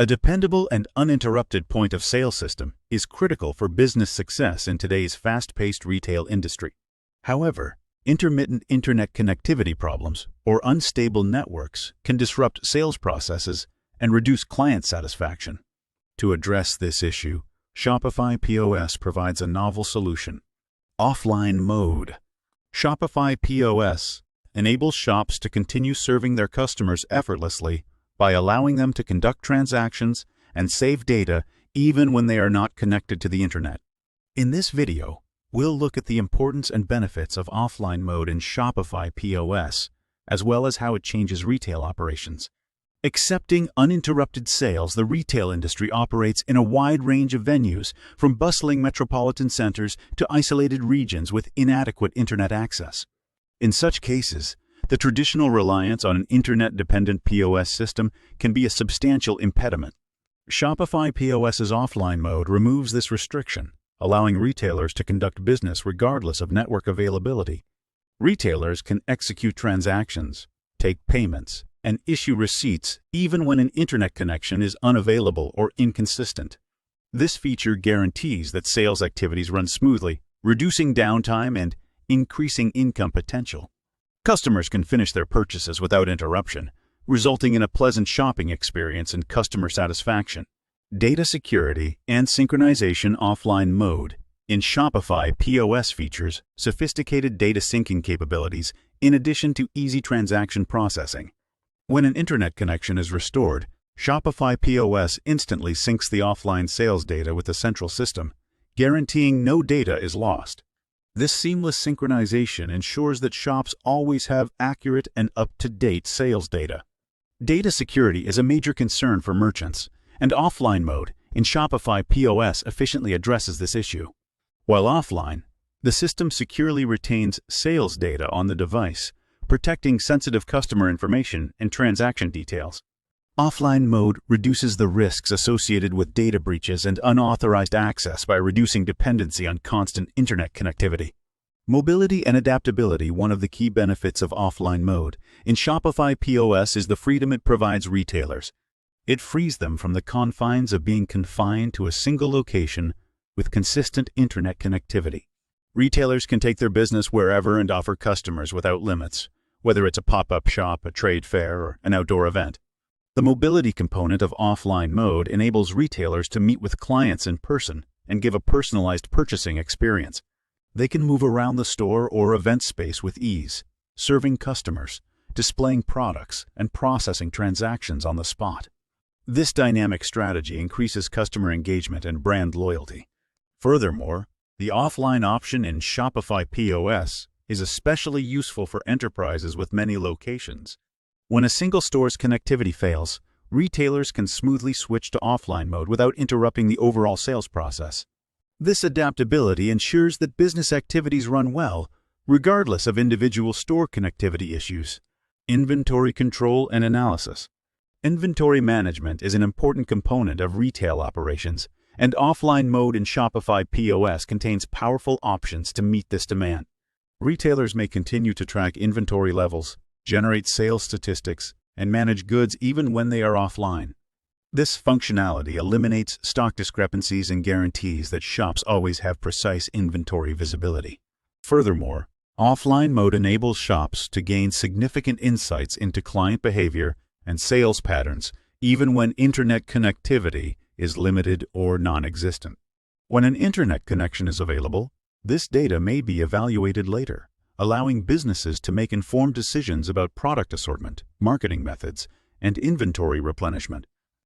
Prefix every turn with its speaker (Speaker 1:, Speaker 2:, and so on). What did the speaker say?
Speaker 1: A dependable and uninterrupted point-of-sale system is critical for business success in today's fast-paced retail industry. However, intermittent internet connectivity problems or unstable networks can disrupt sales processes and reduce client satisfaction. To address this issue, Shopify POS provides a novel solution: offline mode. Shopify POS enables shops to continue serving their customers effortlessly by allowing them to conduct transactions and save data even when they are not connected to the internet. In this video, we'll look at the importance and benefits of offline mode in Shopify POS, as well as how it changes retail operations. Accepting uninterrupted sales, the retail industry operates in a wide range of venues, from bustling metropolitan centers to isolated regions with inadequate internet access. In such cases, the traditional reliance on an internet-dependent POS system can be a substantial impediment. Shopify POS's offline mode removes this restriction, allowing retailers to conduct business regardless of network availability. Retailers can execute transactions, take payments, and issue receipts even when an internet connection is unavailable or inconsistent. This feature guarantees that sales activities run smoothly, reducing downtime and increasing income potential. Customers can finish their purchases without interruption, resulting in a pleasant shopping experience and customer satisfaction. Data security and synchronization offline mode in Shopify POS features sophisticated data syncing capabilities in addition to easy transaction processing. When an internet connection is restored, Shopify POS instantly syncs the offline sales data with the central system, guaranteeing no data is lost. This seamless synchronization ensures that shops always have accurate and up-to-date sales data. Data security is a major concern for merchants, and offline mode in Shopify POS efficiently addresses this issue. While offline, the system securely retains sales data on the device, protecting sensitive customer information and transaction details. Offline mode reduces the risks associated with data breaches and unauthorized access by reducing dependency on constant internet connectivity. Mobility and adaptability. One of the key benefits of offline mode in Shopify POS is the freedom it provides retailers. It frees them from the confines of being confined to a single location with consistent internet connectivity. Retailers can take their business wherever and offer customers without limits, whether it's a pop-up shop, a trade fair, or an outdoor event. The mobility component of offline mode enables retailers to meet with clients in person and give a personalized purchasing experience. They can move around the store or event space with ease, serving customers, displaying products, and processing transactions on the spot. This dynamic strategy increases customer engagement and brand loyalty. Furthermore, the offline option in Shopify POS is especially useful for enterprises with many locations. When a single store's connectivity fails, retailers can smoothly switch to offline mode without interrupting the overall sales process. This adaptability ensures that business activities run well, regardless of individual store connectivity issues. Inventory control and analysis. Inventory management is an important component of retail operations, and offline mode in Shopify POS contains powerful options to meet this demand. Retailers may continue to track inventory levels, generate sales statistics, and manage goods even when they are offline. This functionality eliminates stock discrepancies and guarantees that shops always have precise inventory visibility. Furthermore, offline mode enables shops to gain significant insights into client behavior and sales patterns, even when internet connectivity is limited or non-existent. When an internet connection is available, this data may be evaluated later, allowing businesses to make informed decisions about product assortment, marketing methods, and inventory replenishment.